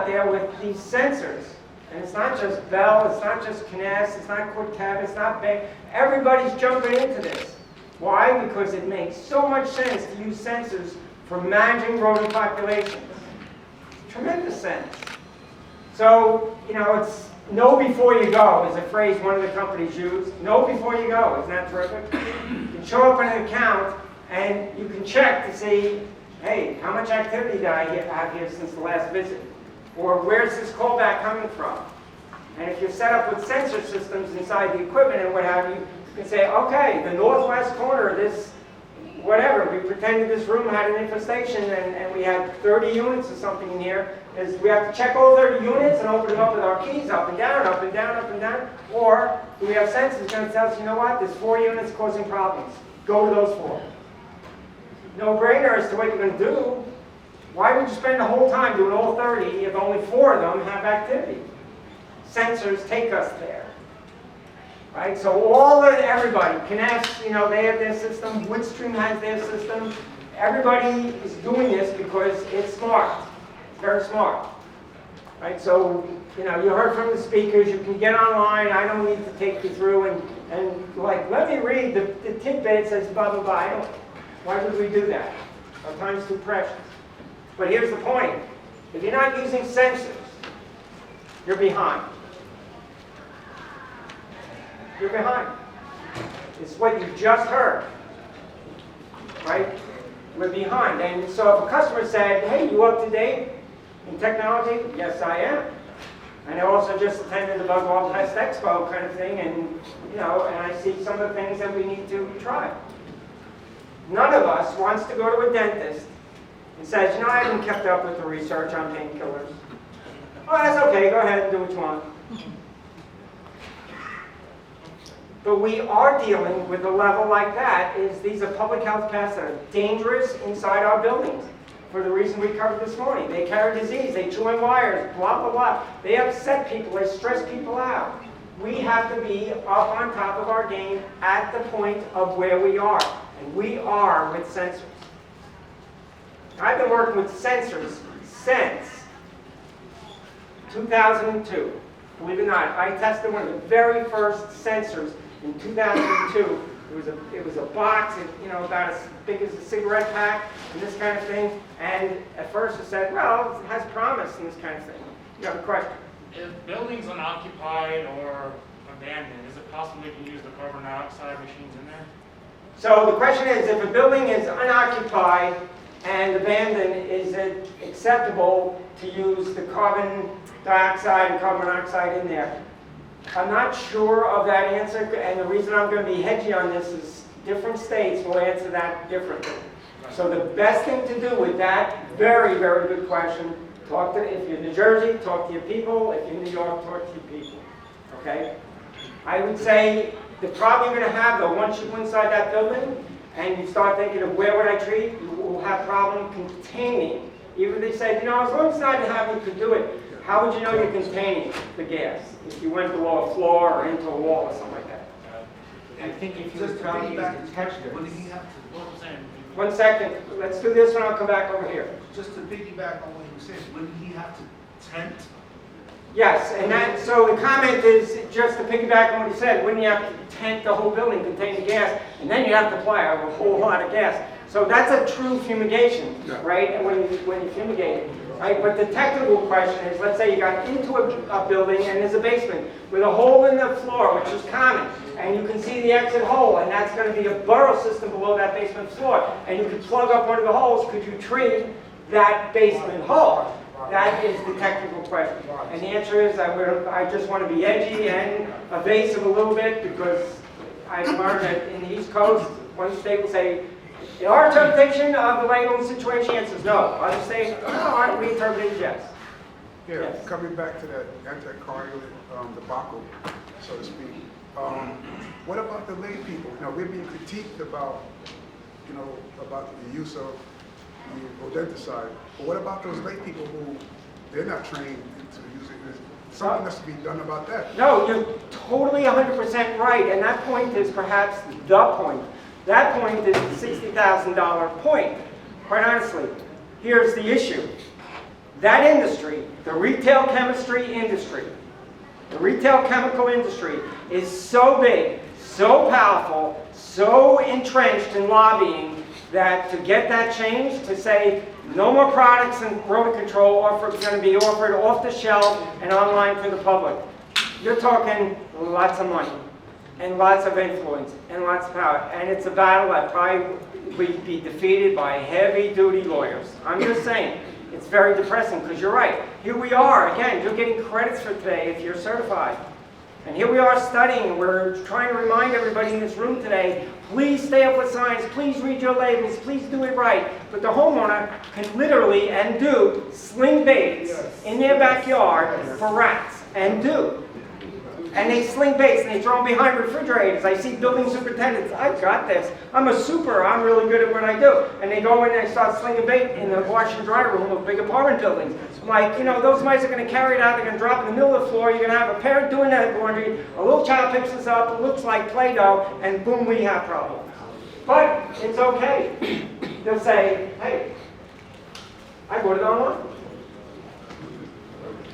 out there with these sensors. And it's not just Bell, it's not just Kness, it's not Corteva, it's not Bay. Everybody's jumping into this. Why? Because it makes so much sense to use sensors for managing rodent populations. Tremendous sense. So, you know, it's know before you go is a phrase one of the companies use. Know before you go. Isn't that terrific? You can show up on an account and you can check to see, hey, how much activity did I have here since the last visit? Or where's this callback coming from? And if you're set up with sensor systems inside the equipment and what have you, you can say, okay, the northwest corner of this, whatever, we pretended this room had an infestation and we had 30 units or something in here, is we have to check all 30 units and open them up with our keys up and down, up and down, up and down, or do we have sensors going to tell us, you know what, there's 4 units causing problems. Go to those 4. No-brainer as to what you're going to do. Why would you spend the whole time doing all 30 if only 4 of them have activity? Sensors take us there. Right? So everybody, Kness, you know, they have their system, Woodstream has their system. Everybody is doing this because it's smart. It's very smart. Right? So, you know, you heard from the speakers, you can get online, I don't need to take you through and like, let me read the tidbits as blah, blah, blah. Why would we do that? Our time's too precious. But here's the point. If you're not using sensors, you're behind. You're behind. It's what you just heard. Right? We're behind. And so if a customer said, hey, you up to date in technology? Yes, I am. And I also just attended the Pest Expo kind of thing, and you know, and I see some of the things that we need to try. None of us wants to go to a dentist and says, you know, I haven't kept up with the research on painkillers. Oh, that's okay, go ahead and do what you want. But we are dealing with a level like that, is these are public health pests that are dangerous inside our buildings for the reason we covered this morning. They carry disease, they chew on wires, blah, blah, blah. They upset people, they stress people out. We have to be up on top of our game at the point of where we are. And we are with sensors. I've been working with sensors since 2002. Believe it or not, I tested one of the very first sensors in 2002. It was a box, you know, about as big as a cigarette pack and this kind of thing. And at first I said, well, it has promise and this kind of thing. You have a question? If buildings unoccupied or abandoned, is it possible you can use the carbon dioxide machines in there? So the question is, if a building is unoccupied and abandoned, is it acceptable to use the carbon dioxide and carbon monoxide in there? I'm not sure of that answer, and the reason I'm going to be hedgy on this is different states will answer that differently. So the best thing to do with that, very, very good question, if you're in New Jersey, talk to your people. If you're in New York, talk to your people. Okay? I would say the problem you're going to have, though, once you go inside that building and you start thinking of where would I treat, you will have problem containing. Even if they say, you know, as long as it's not inhabited, you could do it. How would you know you're containing the gas? If you went below a floor or into a wall or something like that. I think if you just probably use piggyback, what detectors. did he have to? What was saying? 1 second. Let's do this one. I'll come back over here. Just to piggyback on what he was saying, wouldn't he have to tent? Yes, and that, so the comment is just to piggyback on what he said, wouldn't you have to tent the whole building containing gas, and then you have to apply a whole lot of gas. So that's a true fumigation, right? And when you fumigate it, right? But the technical question is, let's say you got into a building and there's a basement with a hole in the floor, which is common, and you can see the exit hole, and that's going to be a burrow system below that basement floor, and you can plug up one of the holes. Could you treat that basement hole? That is the technical question. And the answer is I just want to be edgy and evasive a little bit, because I've learned that in the East Coast, one state will say, in our interpretation of the Langland situation, answer is no. Other states, no, we interpret it yes. Yeah, Yes. coming back to that anti-coagulant debacle, so to speak. What about the lay people? Now, we're being critiqued about, you know, about the use of the rodenticide. But what about those lay people who they're not trained into using this? Something has to be done about that. No, you're totally 100% right, and that point is perhaps the point. That point is the $60,000 point. Quite honestly, here's the issue. that industry, the retail chemistry industry, the retail chemical industry is so big, so powerful, so entrenched in lobbying that to get that change, to say no more products in rodent control going to be offered off the shelf and online to the public, you're talking lots of money and lots of influence and lots of power. And it's a battle that probably would be defeated by heavy-duty lawyers. I'm just saying. It's very depressing because you're right. Here we are, again, you're getting credits for today if you're certified. And here we are studying. We're trying to remind everybody in this room today, please stay up with science, please read your labels, please do it right. But the homeowner can literally and do sling baits in their backyard for rats, and do. And they sling baits and they throw them behind refrigerators. I see building superintendents, I've got this. I'm a super, I'm really good at what I do. And they go in and they start slinging bait in the wash and dry room of big apartment buildings. I'm like, you know, those mice are going to carry it out, they're going to drop it in the middle of the floor, you're going to have a parent doing that laundry, a little child picks this up, it looks like Play-Doh, and boom, we have problems. But it's okay. They'll say, hey, I bought it online.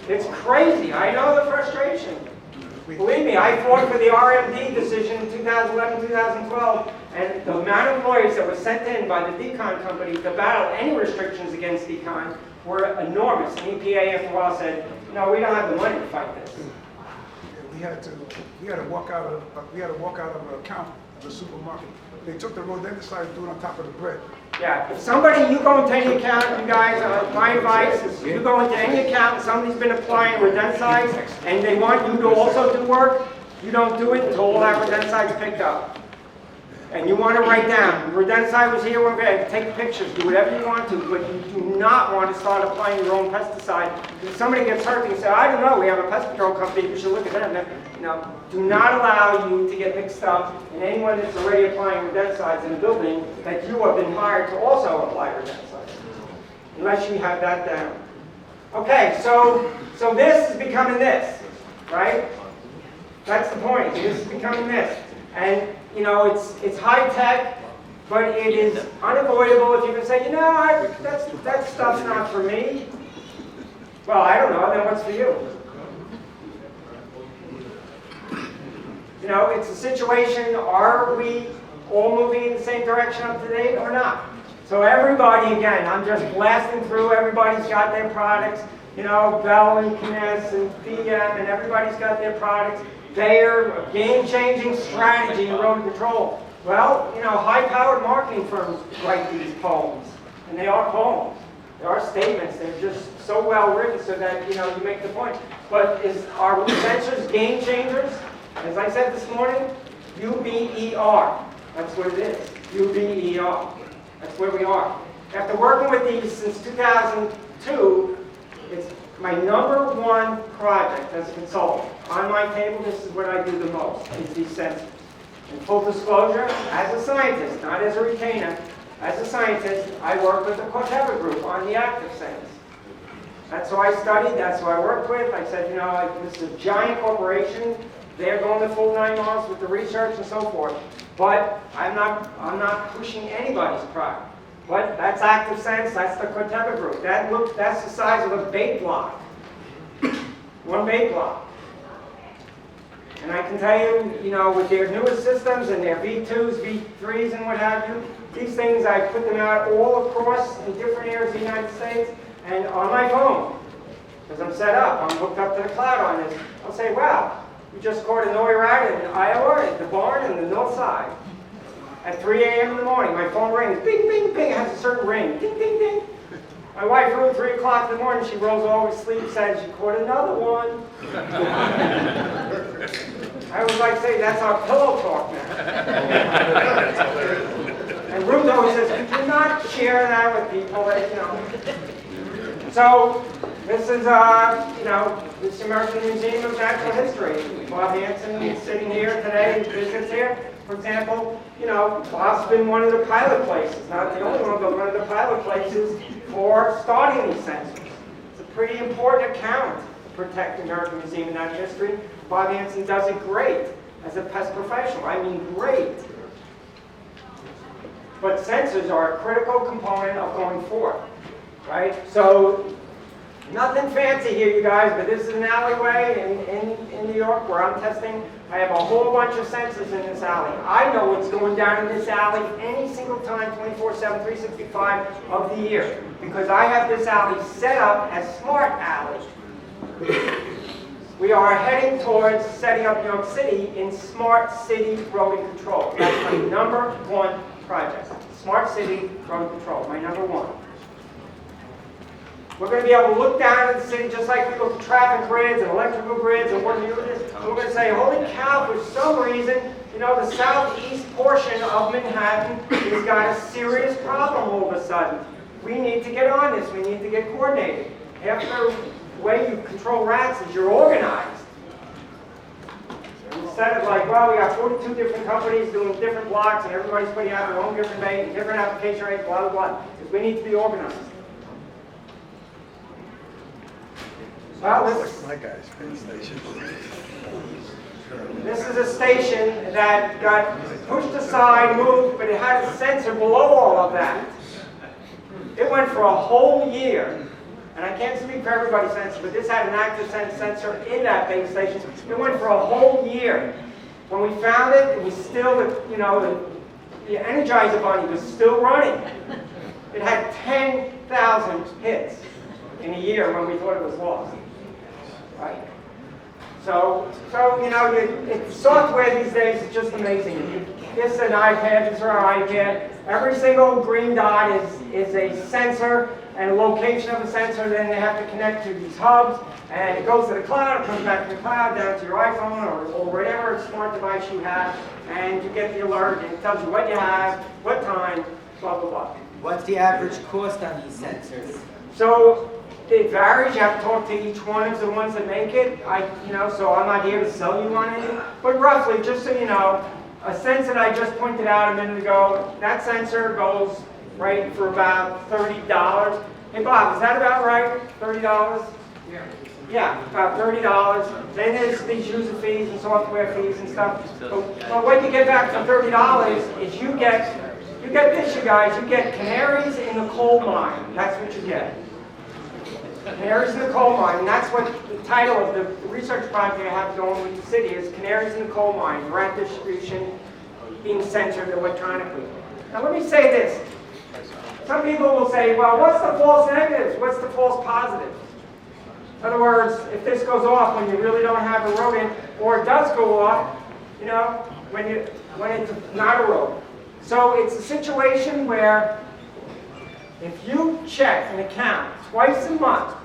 It's crazy, I know the frustration. Believe me, I fought for the RMD decision in 2011, 2012, and the amount of lawyers that were sent in by the decon company to battle any restrictions against decon were enormous. And EPA after a while said, no, we don't have the money to fight this. We had to walk out of an account of the supermarket. They took the rodenticide and threw it on top of the bread. Yeah, if somebody, you go into any account, you guys, my advice is you go into any account and somebody's been applying rodenticides and they want you to also do work, you don't do it until all that rodenticide's picked up. And you want to write down, rodenticide was here, we're going to take pictures, do whatever you want to, but you do not want to start applying your own pesticide. If somebody gets hurt, you say, I don't know, we have a pest control company, we should look at them. You know, do not allow you to get mixed up in anyone that's already applying rodenticides in a building that you have been hired to also apply rodenticides, unless you have that down. Okay, so this is becoming this, right? That's the point. This is becoming this. And, you know, it's high tech, but it is unavoidable if you can say, you know, that stuff's not for me. Well, I don't know, then what's for you? You know, it's a situation, are we all moving in the same direction up to date or not? So everybody, again, I'm just blasting through, everybody's got their products, you know, Bell and Kness and BM, and everybody's got their products. They're a game-changing strategy in rodent control. Well, you know, high-powered marketing firms write these poems, and they are poems. They are statements. They're just so well written so that, you know, you make the point. But are sensors game changers? As I said this morning, UBER. That's what it is. UBER. That's where we are. After working with these since 2002, it's my #1 project as a consultant. On my table, this is what I do the most, is these sensors. In full disclosure, as a scientist, not as a retainer, as a scientist, I work with the Corrigan group on the active sense. That's who I studied, that's who I worked with. I said, you know, this is a giant corporation. They're going the full 9 miles with the research and so forth. But I'm not pushing anybody's product. But that's active sense, that's the Corrigan group. That's the size of a bait block. One bait block. And I can tell you, you know, with their newest systems and their V2s, V3s, and what have you, these things, I put them out all across in different areas of the United States and on my phone. Because I'm set up, I'm hooked up to the cloud on this. I'll say, wow, we just caught an oil rat in Iowa at the barn in the north side. At 3 a.m. in the morning, my phone rings, bing, bing, bing, it has a certain ring, ding, ding, ding. My wife, around 3 o'clock in the morning, she rolls over to sleep, says, you caught another one. I was like, say, that's our pillow talk now. And Ruth always says, could you not share that with people that, you know. So, this is, you know, this American Museum of Natural History. Bob Hansen is sitting here today, visits here. For example, you know, Bob's been one of the pilot places, not the only one, but one of the pilot places for starting these sensors. It's a pretty important account to protect the American Museum of Natural History. Bob Hansen does it great as a pest professional. I mean, great. But sensors are a critical component of going forward, right? So, Nothing fancy here, you guys, but this is an alleyway in New York where I'm testing. I have a whole bunch of sensors in this alley. I know what's going down in this alley any single time, 24/7, 365 of the year, because I have this alley set up as smart alley. We are heading towards setting up New York City in smart city rodent control. That's my number one project. Smart city rodent control, my number one. We're going to be able to look down at the city just like we look at traffic grids and electrical grids and what you do this. So we're going to say, holy cow, for some reason, you know, the southeast portion of Manhattan has got a serious problem all of a sudden. We need to get on this. We need to get coordinated. Half the way you control rats is you're organized. Instead of like, well, we got 42 different companies doing different blocks and everybody's putting out their own different bait, different application rates, blah, blah, blah. Because we need to be organized. Well, this is a station that got pushed aside, moved, but it had a sensor below all of that. It went for a whole year. And I can't speak for everybody's sensor, but this had an active sensor in that base station. It went for a whole year. When we found it, it was still, you know, the Energizer Bunny was still running. It had 10,000 hits in a year when we thought it was lost. Right? So you know, software these days is just amazing. This is an iPad, this is our iPad. Every single green dot is a sensor and a location of a sensor. Then they have to connect to these hubs, and it goes to the cloud, it comes back to the cloud, down to your iPhone or whatever smart device you have, and you get the alert, and it tells you what you have, what time, blah, blah, blah. What's the average cost on these sensors? So it varies. You have to talk to each one of the ones that make it. So I'm not here to sell you on any. But roughly, just so you know, a sensor that I just pointed out a minute ago, that sensor goes right for about $30. Hey Bob, is that about right? $30? Yeah. Yeah, about $30. Then there's these user fees and software fees and stuff. But what you get back from $30 is you get this, you guys. You get canaries in the coal mine. That's what you get. Canaries in the coal mine, and that's what the title of the research project I have going with the city is Canaries in the Coal Mine, rat distribution being censored electronically. Now let me say this. Some people will say, well, what's the false negatives? What's the false positives? In other words, if this goes off when you really don't have a rodent, or it does go off, you know, when it's not a rodent. So it's a situation where if you check an account twice a month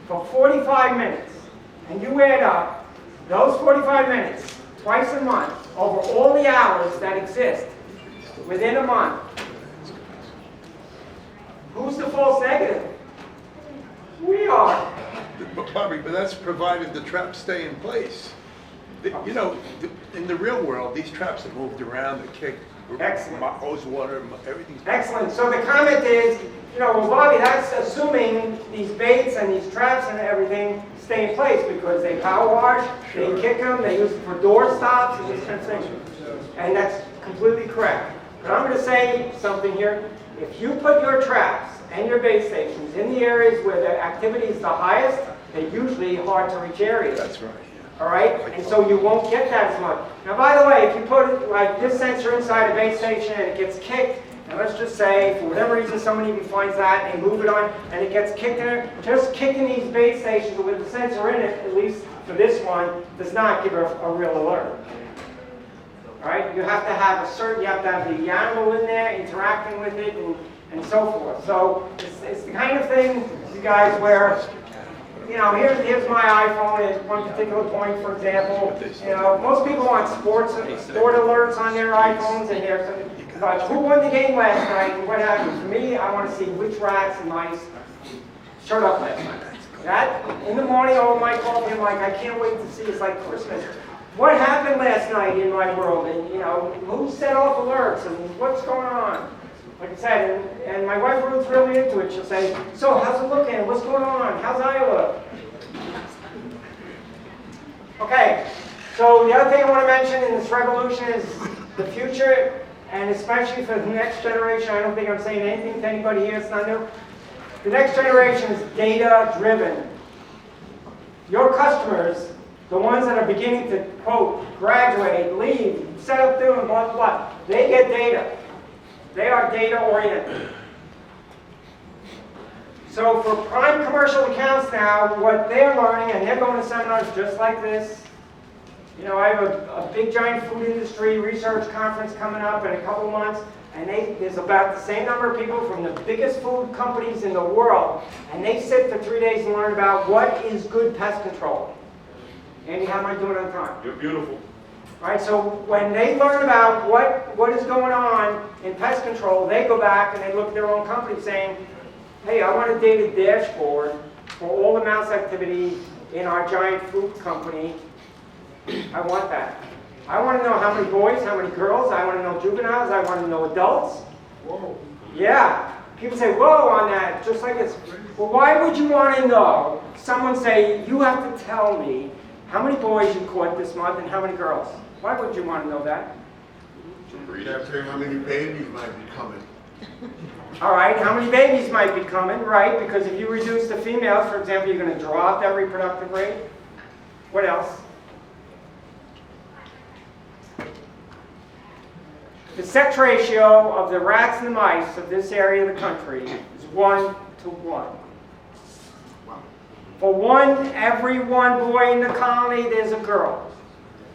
for 45 minutes, and you add up those 45 minutes twice a month over all the hours that exist within a month, who's the false negative? We are. Bobby, but that's provided the traps stay in place. You know, in the real world, these traps have moved around, they kick, hose water, everything's... Excellent. So the comment is, you know, well, Bobby, that's assuming these baits and these traps and everything stay in place because they power wash, they kick them, they use them for door stops and this kind of thing. And that's completely correct. But I'm going to say something here. If you put your traps and your bait stations in the areas where the activity is the highest, they're usually hard to reach areas. That's right. All right? And so you won't get that as much. Now, by the way, if you put like this sensor inside a bait station and it gets kicked, and let's just say, for whatever reason, somebody finds that and they move it on and it gets kicked in there, just kicking these bait stations with the sensor in it, at least for this one, does not give a real alert. All right? You have to have you have to have the animal in there interacting with it and so forth. So it's the kind of thing, you guys, where, you know, here's my iPhone at one particular point, for example. You know, most people want sport alerts on their iPhones, and they're, but who won the game last night and what happened? For me, I want to see which rats and mice showed up last night. That, in the morning over my coffee, I'm like, I can't wait to see. It's like Christmas. What happened last night in my world? And, you know, who set off alerts and what's going on? Like I said, and my wife Ruth's really into it. She'll say, so how's it looking? What's going on? How's Iowa? Okay, so the other thing I want to mention in this revolution is the future, and especially for the next generation. I don't think I'm saying anything to anybody here. It's not new. The next generation is data-driven. Your customers, the ones that are beginning to, quote, graduate, leave, set up doing blah, blah, blah, they get data. They are data-oriented. So for prime commercial accounts now, what they're learning, and they're going to seminars just like this. You know, I have a big giant food industry research conference coming up in a couple months, and there's about the same number of people from the biggest food companies in the world, and they sit for 3 days and learn about what is good pest control. Andy, how am I doing on time? You're beautiful. All right, so when they learn about what is going on in pest control, they go back and they look at their own company saying, hey, I want a data dashboard for all the mouse activity in our giant food company. I want that. I want to know how many boys, how many girls, I want to know juveniles, I want to know adults. Whoa. Yeah. People say, whoa, on that, just like this. Well, why would you want to know? Someone say, you have to tell me how many boys you caught this month and how many girls. Why would you want to know that? You have to tell how many babies might be coming. All right, how many babies might be coming, right? Because if you reduce the females, for example, you're going to drop that reproductive rate. What else? The sex ratio of the rats and the mice of this area of the country is 1 to 1. For every one boy in the colony, there's a girl.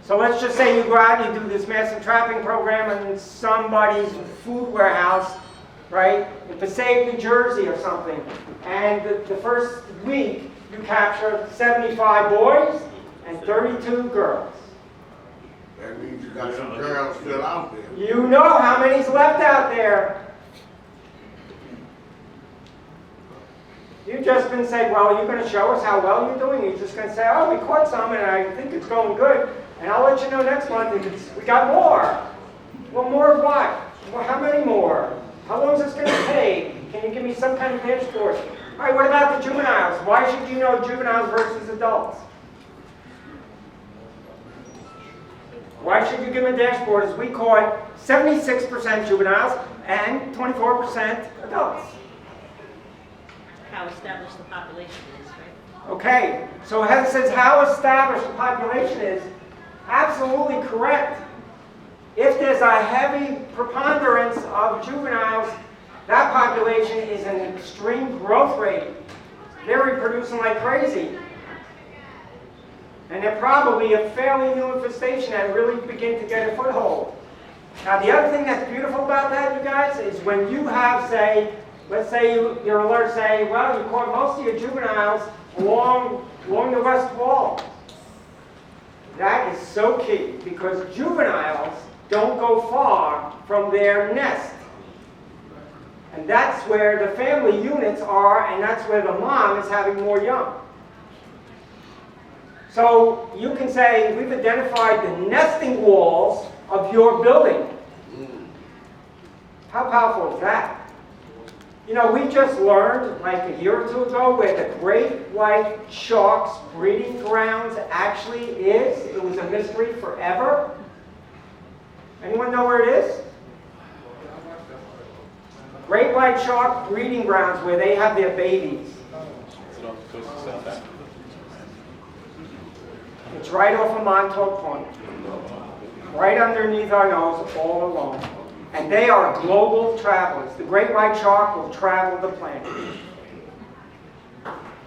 So let's just say you go out and you do this massive trapping program in somebody's food warehouse, right, in Passaic, New Jersey or something. And the first week, you capture 75 boys and 32 girls. That means you got some girls still out there. You know how many's left out there. You've just been saying, well, you're going to show us how well you're doing. You're just going to say, oh, we caught some and I think it's going good. And I'll let you know next month if we got more. Well, more of what? Well, how many more? How long is this going to take? Can you give me some kind of dashboard? All right, what about the juveniles? Why should you know juveniles versus adults? Why should you give them a dashboard? As we caught 76% juveniles and 24% adults. How established the population is, right? Okay, so it says how established the population is. Absolutely correct. If there's a heavy preponderance of juveniles, that population is an extreme growth rate. They're reproducing like crazy. And they're probably a fairly new infestation that really begin to get a foothold. Now the other thing that's beautiful about that, you guys, is when you have, say, let's say your alert say, well, you caught most of your juveniles along the west wall. That is so key because juveniles don't go far from their nest. And that's where the family units are, and that's where the mom is having more young. So you can say, we've identified the nesting walls of your building. How powerful is that? You know, we just learned like a year or two ago where the great white shark's breeding grounds actually is. It was a mystery forever. Anyone know where it is? Great white shark breeding grounds where they have their babies. Is it on the coast of South Africa? It's right off of Montauk Point. Right underneath our nose, all along. And they are global travelers. The great white shark will travel the planet.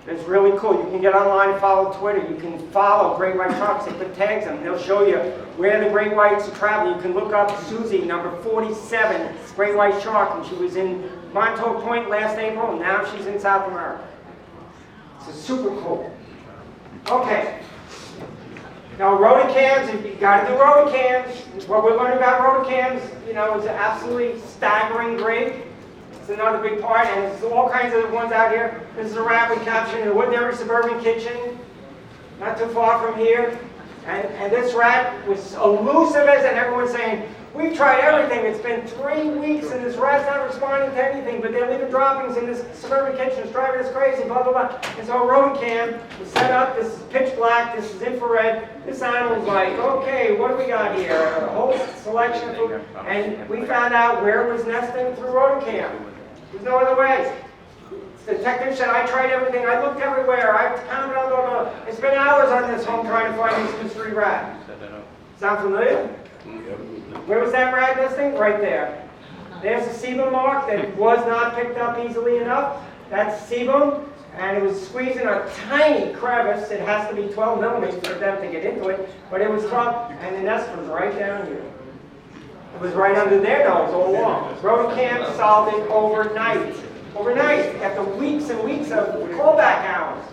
It's really cool. You can get online and follow Twitter. You can follow great white sharks. They put tags on them. They'll show you where the great whites are traveling. You can look up Susie, number 47, great white shark, and she was in Montauk Point last April, and now she's in South America. It's super cool. Okay. Now, rodent cams, you got to do rodent cams. What we're learning about rodent cams, you know, is absolutely staggering great. It's another big part, and there's all kinds of ones out here. This is a rat we captured in a Woodbury suburban kitchen, not too far from here. And this rat was elusive as, and everyone's saying, we've tried everything. It's been 3 weeks, and this rat's not responding to anything, but they're leaving droppings in this suburban kitchen. It's driving us crazy, blah, blah, blah. And so a rodent cam was set up. This is pitch black. This is infrared. This animal's like, okay, what do we got here? A whole selection of food. And we found out where it was nesting through rodent cam. There's no other way. The technician, I tried everything, I looked everywhere, I counted on, I spent hours on this home trying to find this mystery rat. Sound familiar? Where was that rat listing? Right there. There's a sebum mark that was not picked up easily enough. That's sebum, and it was squeezing a tiny crevice. It has to be 12 millimeters for them to get into it, but it was tough, and the nest was right down here. It was right under their nose all along. Rodent Camp solved it overnight. Overnight, after weeks and weeks of callback hours.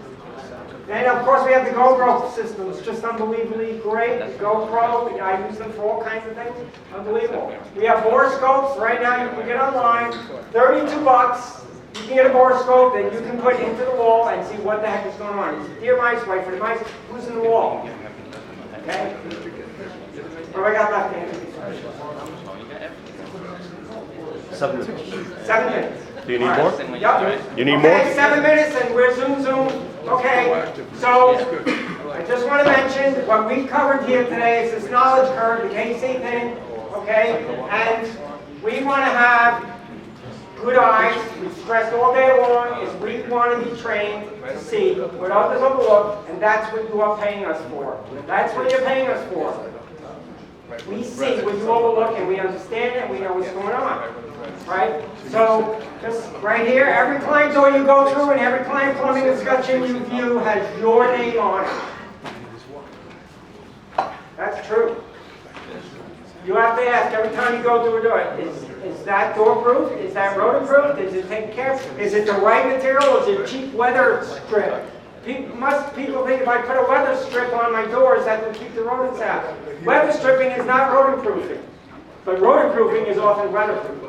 And of course we have the Gopro systems, just unbelievably great. Gopro, I use them for all kinds of things. Unbelievable. We have borescopes. Right now you can get online, 32 bucks. You can get a borescope that you can put into the wall and see what the heck is going on. It's deer mice, white-footed mice, who's in the wall? Okay? What have I got left, Andy? 7 minutes. 7 minutes. Do you need more? Yep. You need okay, more? 7 minutes and we're zoom. Okay, so I just want to mention what we covered here today is this knowledge curve, the KC thing, okay? And we want to have good eyes. We've stressed all day long is we want to be trained to see what others overlook, and that's what you are paying us for. That's what you're paying us for. We see what you overlook and we understand it, we know what's going on. Right? So, just right here, every client door you go through and every client plumbing discussion you view has your name on it. That's true. You have to ask every time you go through a door, is that door proof? Is that rodent proof? Is it taken care of? Is it the right material or is it cheap weather strip? Most people think if I put a weather strip on my doors that will keep the rodents out. Weather stripping is not rodent proofing, but rodent proofing is often weatherproof.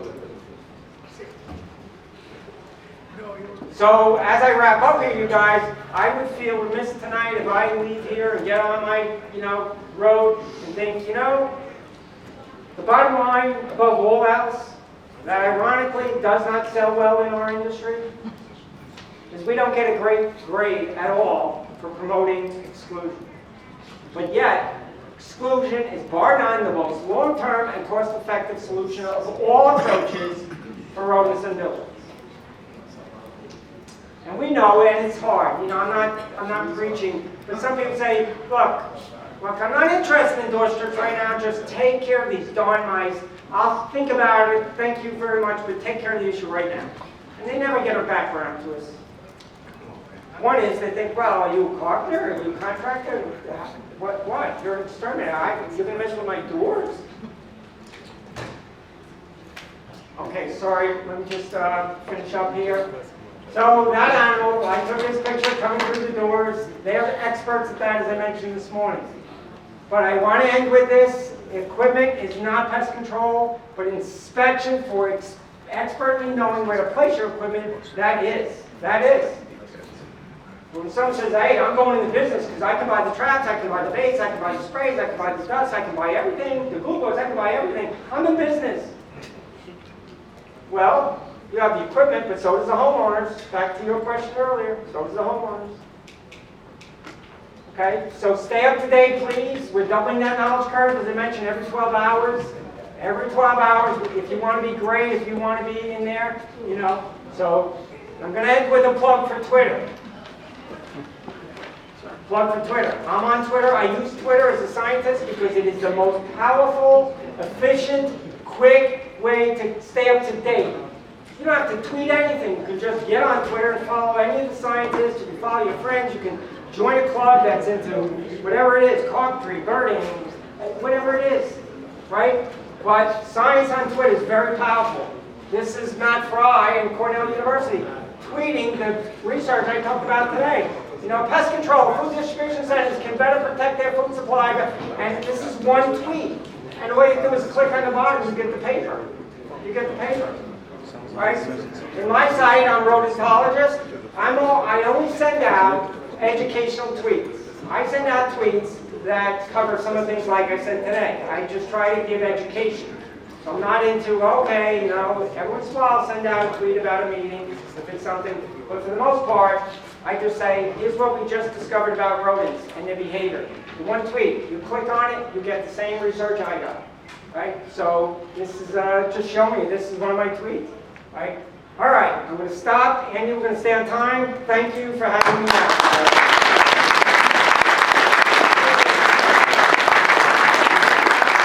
So as I wrap up here, you guys, I would feel remiss tonight if I leave here and get on my, road and think, the bottom line above all else that ironically does not sell well in our industry is we don't get a great grade at all for promoting exclusion. But yet, exclusion is bar none the most long-term and cost-effective solution of all approaches for rodents and buildings. And we know it, and it's hard. I'm not preaching, but some people say, look, I'm not interested in door strips right now. Just take care of these darn mice. I'll think about it. Thank you very much, but take care of the issue right now. And they never get a background to us. One is they think, well, are you a carpenter? Are you a contractor? What? You're an exterminator. You're going to mess with my doors? Okay, sorry. Let me just finish up here. So that animal, I took this picture coming through the doors. They're experts at that, as I mentioned this morning. But I want to end with this. Equipment is not pest control, but inspection for expertly knowing where to place your equipment, that is. That is. When someone says, hey, I'm going into business because I can buy the traps, I can buy the baits, I can buy the sprays, I can buy the dust, I can buy everything, the glucose, I can buy everything. I'm in business. Well, you have the equipment, but so does the homeowners. Back to your question earlier, so does the homeowners. Okay, so stay up to date, please. We're doubling that knowledge curve, as I mentioned, every 12 hours. Every 12 hours, if you want to be great, if you want to be in there, So I'm going to end with a plug for Twitter. Plug for Twitter. I'm on Twitter. I use Twitter as a scientist because it is the most powerful, efficient, quick way to stay up to date. You don't have to tweet anything. You can just get on Twitter and follow any of the scientists. You can follow your friends. You can join a club that's into whatever it is, carpentry, birding, whatever it is, right? But science on Twitter is very powerful. This is Matt Fry in Cornell University tweeting the research I talked about today. Pest control, food distribution centers can better protect their food supply, and this is one tweet. And all you do is click on the bottom, you get the paper. You get the paper. Right? In my site, I'm a rodentologist. I only send out educational tweets. I send out tweets that cover some of the things like I said today. I just try to give education. So I'm not into, every once in a while I'll send out a tweet about a meeting if it's something. But for the most part, I just say, here's what we just discovered about rodents and their behavior. In one tweet, you click on it, you get the same research I got. Right? So this is just showing you, this is one of my tweets. Right? All right, I'm going to stop. Andy, we're going to stay on time. Thank you for having me out.